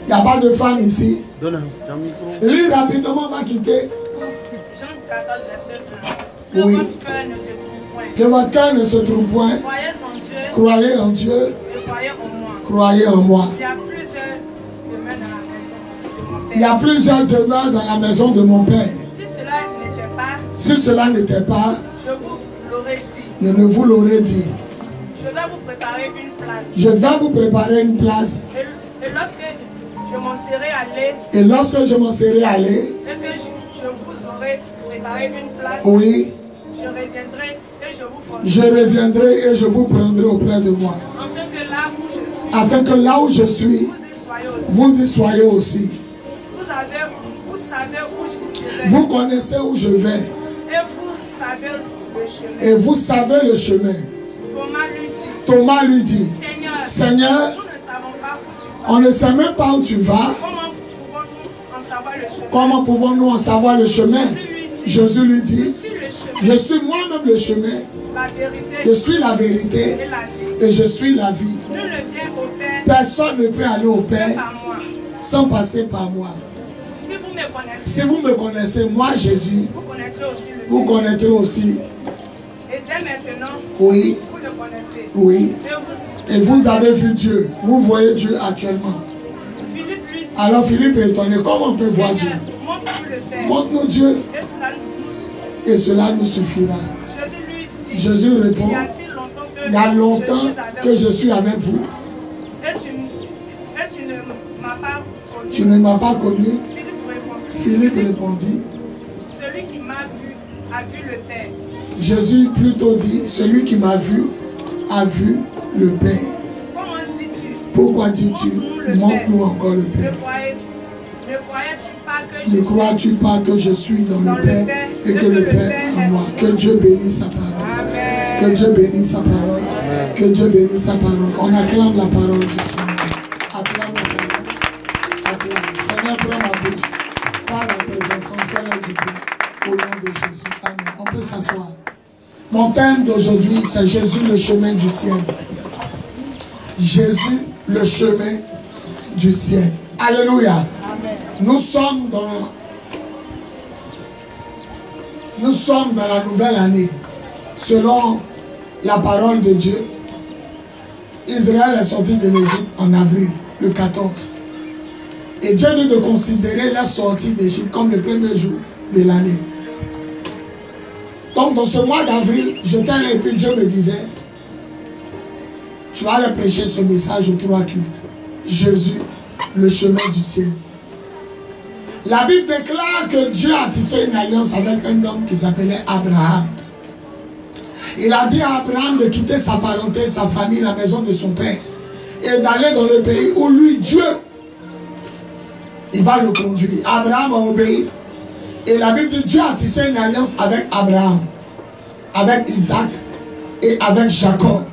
Il n'y a pas de femme ici. Lis rapidement, on va quitter. Jean 14, verset 1. Oui. Que votre cœur ne se trouve point. Que votre cœur ne se trouve point. Croyez en Dieu. Croyez en Dieu. Et croyez en moi. Croyez en moi. Il y a plusieurs demeures dans la maison de mon Père. Si cela n'était pas, je vous l'aurais dit. Je ne vous l'aurais dit. Je vais vous préparer une place. Je vais vous préparer une place. Et lorsque je m'en serai allé. Et lorsque je m'en serai allé. Et que je vous aurai préparé une place. Oui. Je reviendrai et je vous prendrai. Je reviendrai et je vous prendrai auprès de moi. Afin que là où je suis. Vous y soyez aussi. Vous savez où je vais. Vous connaissez où je vais. Et vous savez le chemin. Et vous savez le chemin. Thomas lui dit. Seigneur, on ne sait même pas où tu vas. Comment pouvons-nous en savoir le chemin? Jésus lui dit, je suis moi-même le chemin. Je suis la vérité. Et je suis la vie. Personne ne peut aller au Père sans passer par moi. Si vous me connaissez, moi Jésus, vous connaîtrez aussi. Et dès maintenant, oui, vous le connaissez. Oui. Et vous avez vu Dieu. Vous voyez Dieu actuellement. Alors Philippe est étonné. Comment on peut voir Dieu? Montre-nous Dieu. Et cela nous suffira. Jésus répond, il y a longtemps que je suis avec vous. Tu ne m'as pas connu. Philippe répondit, celui qui m'a vu a vu le Père. Jésus plutôt dit, celui qui m'a vu a vu le Père. Pourquoi dis-tu, montre-nous encore le Père? Ne crois-tu pas que je suis dans le Père et que le Père est en moi? Que Dieu bénisse sa parole. Que Dieu bénisse sa parole. Que Dieu bénisse sa parole. On acclame la parole du Seigneur. Acclame la parole. Acclame. Seigneur, prends ma bouche. Parle à tes enfants, fais-leur du bien. Au nom de Jésus. Amen. On peut s'asseoir. Mon thème d'aujourd'hui, c'est Jésus, le chemin du ciel. Jésus, le chemin du ciel. Alléluia. Amen. Nous sommes dans la nouvelle année. Selon la parole de Dieu, Israël est sorti de l'Égypte en avril, le 14. Et Dieu dit de considérer la sortie d'Égypte comme le premier jour de l'année. Donc dans ce mois d'avril, j'étais là et puis Dieu me disait, tu vas aller prêcher ce message aux 3 cultes. Jésus, le chemin du ciel. La Bible déclare que Dieu a tissé une alliance avec un homme qui s'appelait Abraham. Il a dit à Abraham de quitter sa parenté, sa famille, la maison de son père et d'aller dans le pays où lui, Dieu, il va le conduire. Abraham a obéi. Et la Bible dit Dieu a tissé une alliance avec Abraham, avec Isaac et avec Jacob.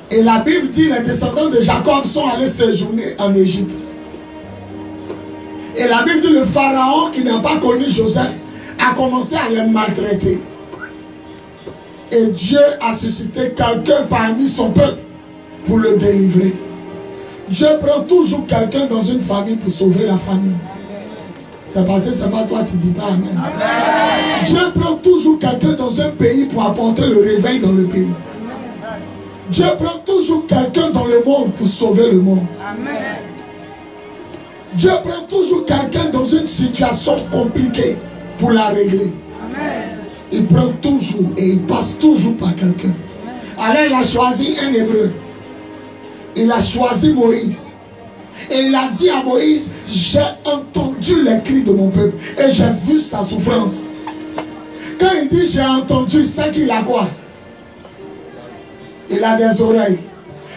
Et la Bible dit les descendants de Jacob sont allés séjourner en Égypte. Et la Bible dit le pharaon qui n'a pas connu Joseph a commencé à les maltraiter. Et Dieu a suscité quelqu'un parmi son peuple pour le délivrer. Dieu prend toujours quelqu'un dans une famille pour sauver la famille. C'est parce que c'est pas toi qui dis pas amen. Amen. Dieu prend toujours quelqu'un dans un pays pour apporter le réveil dans le pays. Dieu prend toujours quelqu'un dans le monde pour sauver le monde. Amen. Dieu prend toujours quelqu'un dans une situation compliquée pour la régler. Amen. Il prend toujours et il passe toujours par quelqu'un. Alors il a choisi un hébreu. Il a choisi Moïse. Et il a dit à Moïse, j'ai entendu les cris de mon peuple et j'ai vu sa souffrance. Quand il dit j'ai entendu, c'est qu'il a quoi? Il a des oreilles.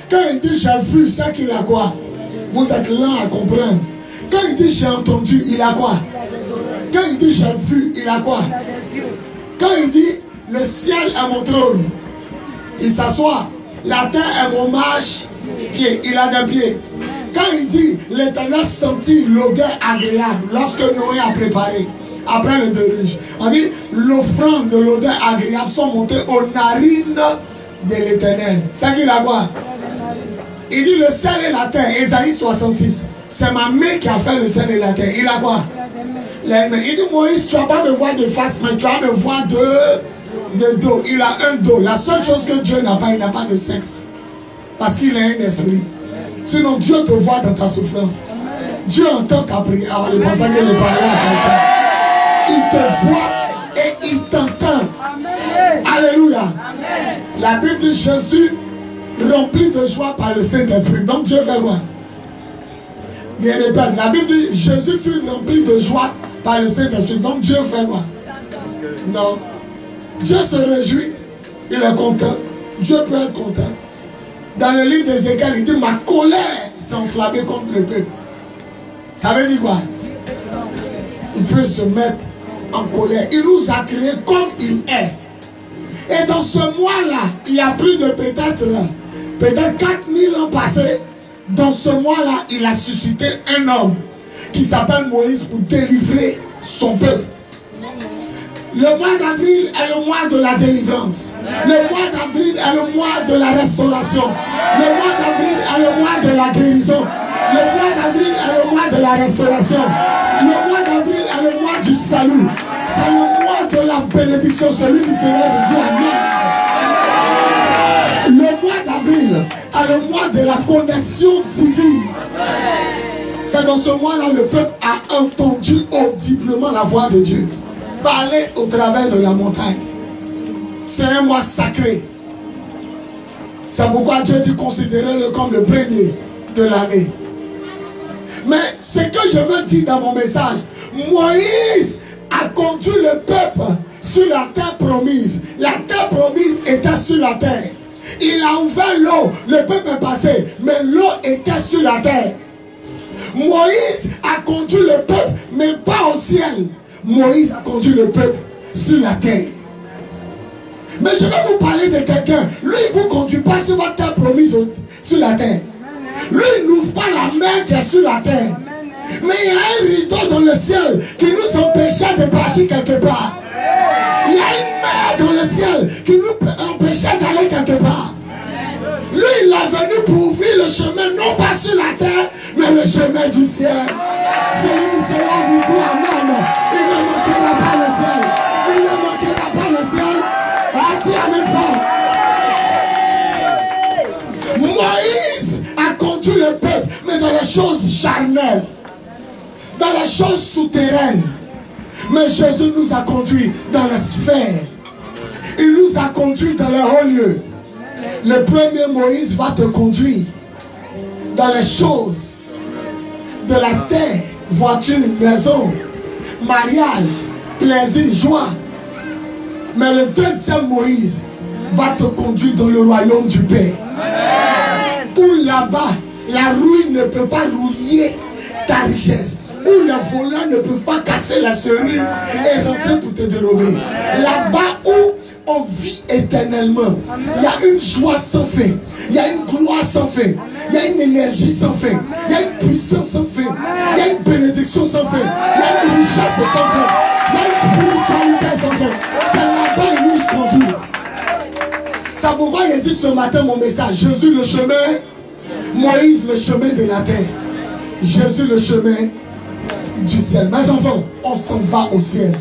Quand il dit j'ai vu, c'est qu'il a quoi? Vous êtes lents à comprendre. Quand il dit j'ai entendu, il a quoi? Quand il dit j'ai vu, il a quoi? Quand il dit le ciel est mon trône, il s'assoit. La terre est mon marche-pied, il a des pieds. Quand il dit l'Éternel sentit l'odeur agréable lorsque Noé a préparé après le déluge, on dit l'offrande de l'odeur agréable sont montées aux narines de l'Éternel. C'est qu'il a quoi? Il dit le ciel et la terre, Ésaïe 66. c'est ma main qui a fait le ciel et la terre. Il a quoi? Les mains. Il dit, Moïse, tu ne vas pas me voir de face, mais tu vas me voir de dos. Il a un dos. La seule chose que Dieu n'a pas, il n'a pas de sexe. Parce qu'il a un esprit. Sinon, Dieu te voit dans ta souffrance. Dieu entend ta prière. Alors, il pensait qu'il est parlé à quelqu'un. Il te voit et il t'entend. Alléluia. La Bible dit Jésus rempli de joie par le Saint-Esprit. Donc Dieu fait quoi? Il répète. La Bible dit Jésus fut rempli de joie par le Saint-Esprit. Donc Dieu fait quoi? Non. Dieu se réjouit. Il est content. Dieu peut être content. Dans le livre d'Ézéchiel, il dit ma colère s'est enflammée contre le peuple. Ça veut dire quoi? Il peut se mettre en colère. Il nous a créés comme il est. Et dans ce mois-là, il y a plus de peut-être 4000 ans passés. Dans ce mois-là, il a suscité un homme qui s'appelle Moïse pour délivrer son peuple. Le mois d'avril est le mois de la délivrance. Le mois d'avril est le mois de la restauration. Le mois d'avril est le mois de la guérison. Le mois d'avril est le mois de la restauration. Le mois d'avril est le mois du salut. C'est le mois de la bénédiction. Celui qui se lève et dit Amen. Le mois d'avril est le mois de la connexion divine. C'est dans ce mois-là le peuple a entendu audiblement la voix de Dieu parler au travers de la montagne. C'est un mois sacré. C'est pourquoi Dieu dit considérez-le comme le premier de l'année. Mais ce que je veux dire dans mon message, Moïse a conduit le peuple sur la terre promise. La terre promise était sur la terre. Il a ouvert l'eau, le peuple est passé, mais l'eau était sur la terre. Moïse a conduit le peuple, mais pas au ciel. Moïse a conduit le peuple sur la terre. Mais je vais vous parler de quelqu'un. Lui, il ne vous conduit pas sur votre terre promise sur la terre. Lui, il n'ouvre pas la mer qui est sur la terre. Mais il y a un rideau dans le ciel qui nous empêchait de partir quelque part. Il y a une mer dans le ciel qui nous empêchait d'aller quelque part. Lui, il est venu pour ouvrir le chemin, non pas sur la terre, mais le chemin du ciel. Celui qui se lève, il dit Amen. Il ne manquera pas le ciel. Il ne manquera pas le ciel. Ah, dis Amen fort. Moïse a conduit le peuple, mais dans les choses charnelles, dans les choses souterraines. Mais Jésus nous a conduits dans les sphères. Il nous a conduits dans les hauts lieux. Le premier Moïse va te conduire dans les choses de la terre, voiture, maison, mariage, plaisir, joie. Mais le deuxième Moïse va te conduire dans le royaume du Père. Où là-bas, la ruine ne peut pas rouiller ta richesse. Où les voleurs ne peuvent pas casser la serrure et rentrer pour te dérober. Là-bas où on vit éternellement. Il y a une joie sans fin. Il y a une gloire sans fin. Il y a une énergie sans fin. Il y a une puissance sans fin. Il y a une bénédiction sans fin. Il y a une richesse sans fin. Il y a une spiritualité sans fin. C'est là-bas qu'il nous conduit. C'est pourquoi il dit ce matin mon message. Jésus le chemin. Moïse le chemin de la terre. Jésus le chemin du ciel. Mes enfants, on s'en va au ciel.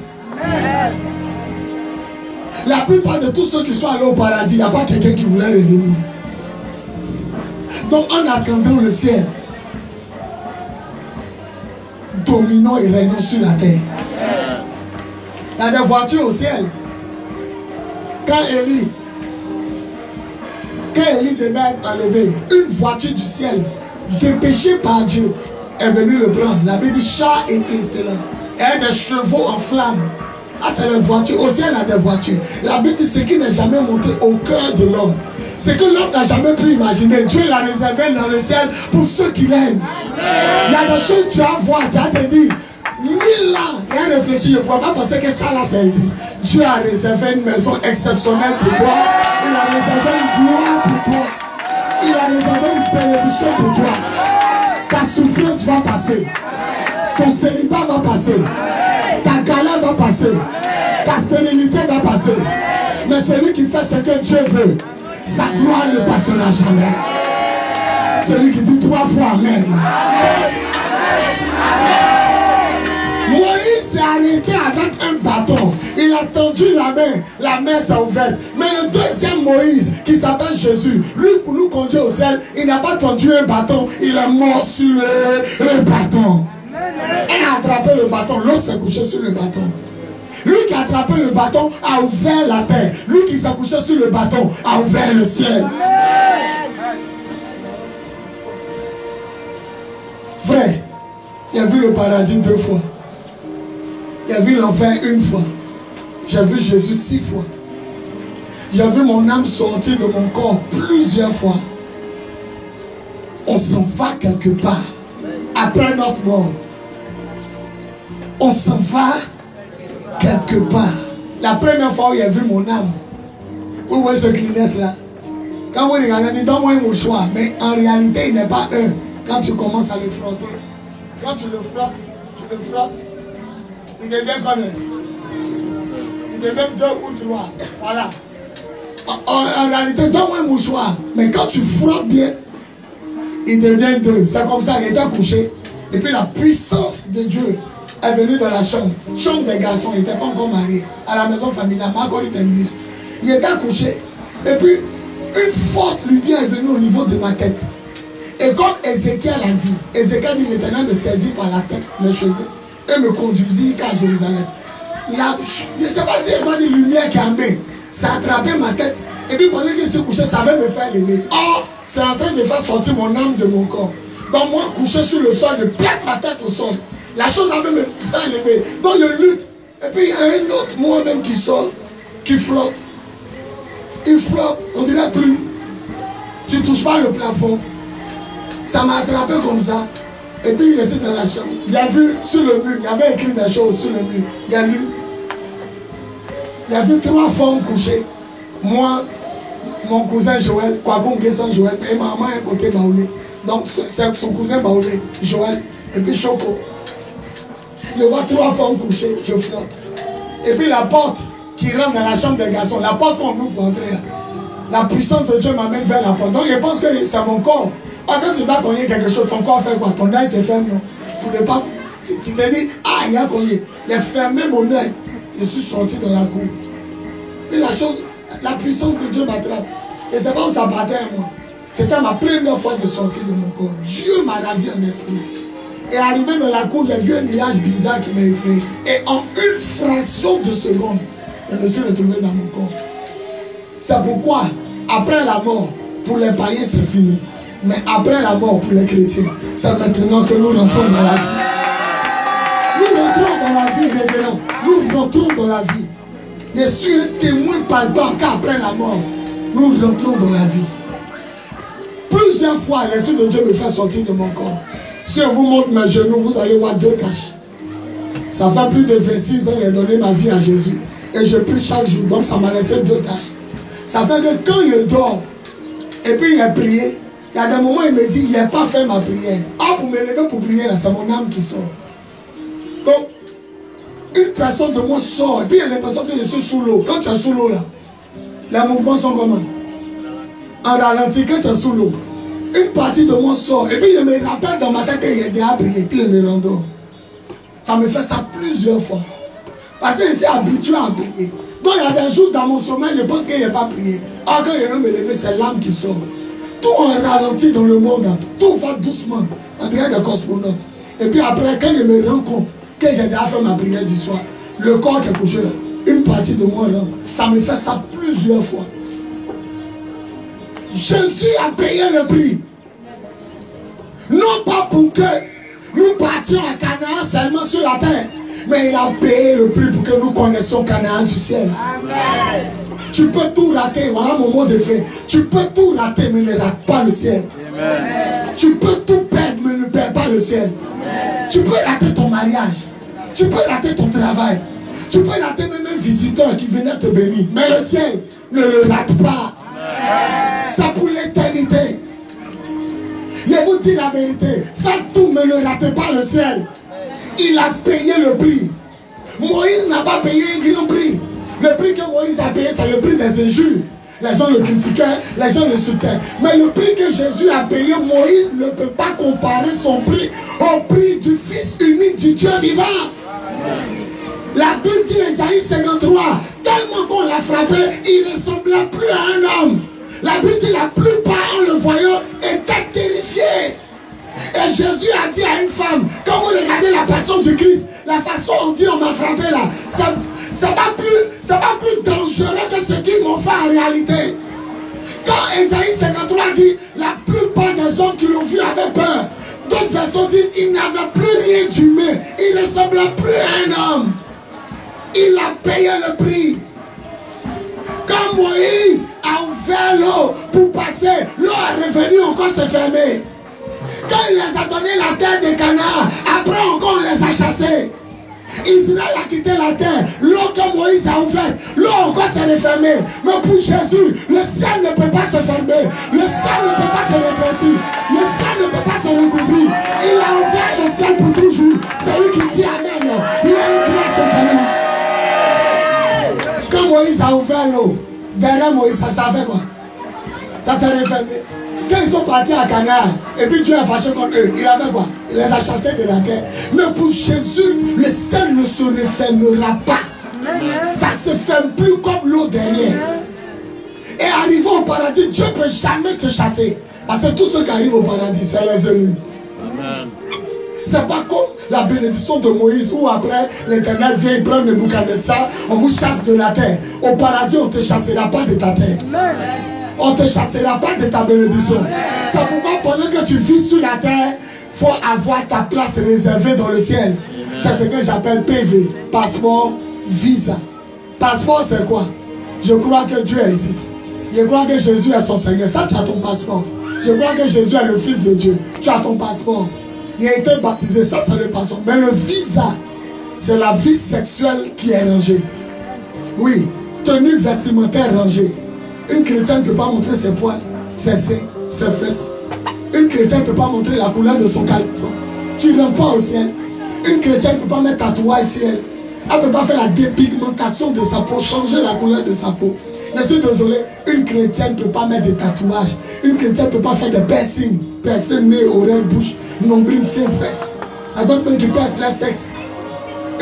La plupart de tous ceux qui sont allés au paradis, il n'y a pas quelqu'un qui voulait revenir. Donc en attendant le ciel, dominons et régnons sur la terre. Il y a des voitures au ciel. Quand Élie devait être enlevé, une voiture du ciel, dépêchée par Dieu, est venue le prendre. La Bible dit chat étincelant. Et des chevaux en flammes. Ah, c'est les voitures. Au ciel, il y a des voitures. La Bible dit ce qui n'est jamais monté au cœur de l'homme. Ce que l'homme n'a jamais pu imaginer. Dieu l'a réservé dans le ciel pour ceux qui l'aiment. Il y a des choses que tu vas voir. Tu vas te dire 1000 ans. Et réfléchir. Je ne pourrais pas penser que ça là, ça existe. Dieu a réservé une maison exceptionnelle pour toi. Il a réservé une gloire pour toi. Il a réservé une bénédiction pour toi. Ta souffrance va passer. Ton célibat va passer. Ta galère va passer. Ta stérilité va passer. Mais celui qui fait ce que Dieu veut, sa gloire ne passera jamais. Celui qui dit 3 fois Amen. Moïse s'est arrêté avec un bâton. Il a tendu la main s'est ouverte. Mais le deuxième Moïse, qui s'appelle Jésus, lui, pour nous conduire au ciel, il n'a pas tendu un bâton, il est mort sur le bâton. Et a attrapé le bâton, l'autre s'est couché sur le bâton. Lui qui a attrapé le bâton a ouvert la terre. Lui qui s'est couché sur le bâton a ouvert le ciel. Frère, il a vu le paradis 2 fois. Il a vu l'enfer 1 fois. J'ai vu Jésus 6 fois. J'ai vu mon âme sortir de mon corps plusieurs fois. On s'en va quelque part. Après notre mort. On s'en va quelque part. La première fois où il a vu mon âme. Où voyez ce Kleenex là? Quand vous regardez, donne-moi un mouchoir. Mais en réalité, il n'est pas un. Quand tu commences à le frotter. Quand tu le frottes, il devient combien? Il devient 2 ou 3. Voilà. En réalité, donne-moi un mouchoir. Mais quand tu frottes bien, il devient 2. C'est comme ça, il était couché. Et puis la puissance de Dieu est venue dans la chambre. Chambre des garçons, il n'était pas encore marié. À la maison familiale, Margot était ministre. Il était couché. Et puis, une forte lumière est venue au niveau de ma tête. Et comme Ézéchiel a dit, Ézéchiel dit, l'Éternel me saisit par la tête, les cheveux, et me conduisit à Jérusalem. Je ne sais pas si il y a une lumière qui a mis. Ça a attrapé ma tête. Et puis pendant qu'il se couchait, ça va me faire lever. Or, c'est en train de faire sortir mon âme de mon corps. Donc moi, couché sur le sol, je plaque ma tête au sol. La chose avait me faire lever. Donc je lutte. Et puis il y a un autre moi-même qui sort, qui flotte. Il flotte, on dirait plus. Tu ne touches pas le plafond. Ça m'a attrapé comme ça. Et puis il est dans la chambre. Il a vu sur le mur, il y avait écrit des choses sur le mur. Il a lu. Il a vu 3 femmes couchées. Moi, mon cousin Joël, Kwabon Guessan Joël, et maman à un côté Baoulé. Donc c'est son cousin Baoulé, Joël, et puis Choco. Je vois 3 femmes couchées, je flotte. Et puis la porte qui rentre dans la chambre des garçons, la porte qu'on ouvre pour entrer là. La puissance de Dieu m'amène vers la porte. Donc je pense que c'est mon corps. Ah, quand tu dois cogner quelque chose, ton corps fait quoi? Ton œil se ferme, non? Tu ne pas. Tu te dis, ah, il y a cogné. Il a fermé mon œil. Je suis sorti dans la cour. Et la chose, la puissance de Dieu m'attrape. Et c'est pas où ça battait à moi. C'était ma première fois de sortir de mon corps. Dieu m'a ravi en esprit. Et arrivé dans la cour, j'ai vu un nuage bizarre qui m'a effrayé. Et en une fraction de seconde, je me suis retrouvé dans mon corps. C'est pourquoi, après la mort, pour les païens, c'est fini. Mais après la mort, pour les chrétiens, c'est maintenant que nous rentrons dans la vie. Nous rentrons dans la vie, révérend. Nous rentrons dans la vie. Je suis un témoin palpable qu'après la mort, nous rentrons dans la vie. Plusieurs fois, l'Esprit de Dieu me fait sortir de mon corps. Si je vous montre mes genoux, vous allez voir 2 taches. Ça fait plus de 26 ans que j'ai donné ma vie à Jésus. Et je prie chaque jour, donc ça m'a laissé 2 taches. Ça fait que quand je dors, et puis il a prié, il y a des moments où il me dit, il n'a pas fait ma prière. Ah, pour me lever pour prier, là, c'est mon âme qui sort. Donc, une personne de moi sort, et puis il y a l'impression que je suis sous l'eau. Quand tu es sous l'eau, là, les mouvements sont comment? En ralenti, quand tu es sous l'eau, une partie de moi sort, et puis je me rappelle dans ma tête qu'il y a déjà prié, puis je me rendors. Ça me fait ça plusieurs fois. Parce que je suis habitué à prier. Donc il y a des jours dans mon sommeil, je pense qu'il n'y a pas prié. Ah, quand je vais me lever, c'est l'âme qui sort. Tout en ralenti dans le monde, tout va doucement, en train de cosmonaute. Et puis après, quand je me rends compte que j'ai déjà fait ma prière du soir, le corps qui est couché là, une partie de moi rentre. Ça me fait ça plusieurs fois. Jésus a payé le prix. Non pas pour que nous partions à Canaan seulement sur la terre, mais il a payé le prix pour que nous connaissions Canaan du ciel. Amen. Tu peux tout rater, voilà mon mot de fin. Tu peux tout rater, mais ne rate pas le ciel. Amen. Tu peux tout perdre, mais ne perds pas le ciel. Amen. Tu peux rater ton mariage. Tu peux rater ton travail. Tu peux rater même un visiteur qui venait te bénir. Mais le ciel, ne le rate pas. C'est pour l'éternité. Je vous dis la vérité. Faites tout, mais ne ratez pas le ciel. Il a payé le prix. Moïse n'a pas payé un grand prix. Le prix que Moïse a payé, c'est le prix des injures. Les gens le critiquaient, les gens le soutenaient. Mais le prix que Jésus a payé, Moïse ne peut pas comparer son prix au prix du Fils unique du Dieu vivant. La Bible dit, Ésaïe 53, tellement qu'on l'a frappé, il ne ressemblait plus à un homme. La Bible dit, la plupart en le voyant étaient terrifiés. Et Jésus a dit à une femme, quand vous regardez la passion du Christ, la façon on dit on m'a frappé là, ça va plus dangereux que ce qu'ils m'ont fait en réalité. Quand Ésaïe 53 dit, la plupart des hommes qui l'ont vu avaient peur. D'autres versions disent, il n'avait plus rien d'humain, il ne ressemblait plus à un homme. Il a payé le prix. Quand Moïse a ouvert l'eau pour passer, l'eau est revenue encore se fermer. Quand il les a donné la terre de Canaan, après encore on les a chassés. Israël a quitté la terre, l'eau que Moïse a ouverte, l'eau encore s'est refermée. Mais pour Jésus, le ciel ne peut pas se fermer, le ciel ne peut pas se rétrécir, le ciel ne peut pas se recouvrir. Il a ouvert le ciel pour toujours. Celui qui dit Amen, il a une grâce éternelle. Quand Moïse a ouvert l'eau, derrière Moïse, ça fait quoi? Ça s'est refermé. Quand ils sont partis à Canaan, et puis Dieu a fâché contre eux, il avait quoi? Il les a chassés de la terre. Mais pour Jésus, le ciel ne se refermera pas. Ça ne se ferme plus comme l'eau derrière. Et arrivé au paradis, Dieu ne peut jamais te chasser. Parce que tous ceux qui arrivent au paradis, c'est les élus. C'est pas comme la bénédiction de Moïse où après l'Éternel vient prendre le Nebuchadnezzar, on vous chasse de la terre. Au paradis, on ne te chassera pas de ta terre. On ne te chassera pas de ta bénédiction. C'est pourquoi pendant que tu vis sur la terre, il faut avoir ta place réservée dans le ciel. C'est ce que j'appelle PV, passeport, visa. Passeport, c'est quoi? Je crois que Dieu existe. Je crois que Jésus est son Seigneur. Ça, tu as ton passeport. Je crois que Jésus est le Fils de Dieu. Tu as ton passeport. Il a été baptisé. Ça, c'est le passeport. Mais le visa, c'est la vie sexuelle qui est rangée. Oui, tenue vestimentaire rangée. Une chrétienne ne peut pas montrer ses poils, ses seins, ses fesses. Une chrétienne ne peut pas montrer la couleur de son caleçon. Tu ne rentres pas au ciel. Une chrétienne ne peut pas mettre tatouage ciel. Elle ne peut pas faire la dépigmentation de sa peau, changer la couleur de sa peau. Je suis désolé, une chrétienne ne peut pas mettre des tatouages. Une chrétienne ne peut pas faire des piercings. Piercing, nez, oreille, bouche, nombril, seins, fesses. Il y a d'autres gens qui percent leur sexe.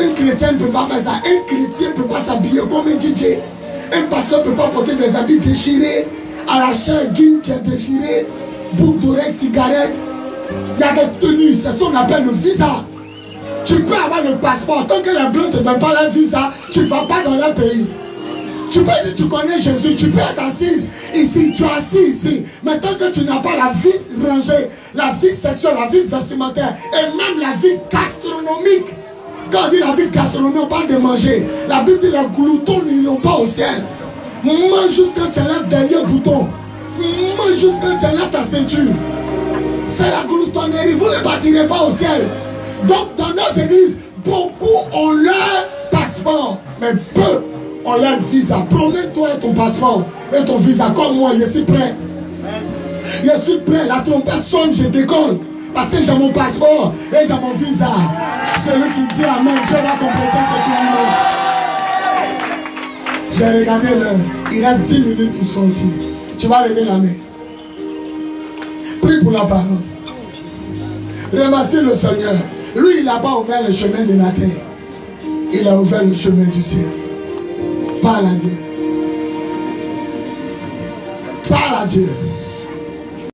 Une chrétienne ne peut pas faire ça. Un chrétien ne peut pas s'habiller comme un DJ. Un pasteur ne peut pas porter des habits déchirés, à la chair guine qui est déchirée, boucle d'oreille, cigarette. Il y a des tenues, c'est ce qu'on appelle le visa. Tu peux avoir le passeport, tant que les blancs ne te donnent pas leur visa, tu ne vas pas dans leur pays. Tu peux dire tu connais Jésus, tu peux être assise ici, tu es assis ici. Mais tant que tu n'as pas la vie rangée, la vie sexuelle, la vie vestimentaire et même la vie gastronomique. Quand on dit la vie gastronomique, on parle de manger. La Bible dit les gloutons n'iront pas au ciel. Mange juste quand tu enlèves le dernier bouton. Mange juste quand tu enlèves ta ceinture. C'est la gloutonnerie. Vous ne partirez pas au ciel. Donc dans nos églises, beaucoup ont leur passeport. Mais peu ont leur visa. Promets-toi ton passeport et ton visa. Comme moi, je suis prêt. Je suis prêt. La trompette sonne, je décolle. Parce que j'ai mon passeport et j'ai mon visa. Celui qui dit Amen, Dieu va compléter ce qu'il lui. J'ai regardé l'heure. Il reste 10 minutes pour sortir. Tu vas lever la main. Prie pour la parole. Remercie le Seigneur. Lui, il n'a pas ouvert le chemin de la terre. Il a ouvert le chemin du ciel. Parle à Dieu. Parle à Dieu.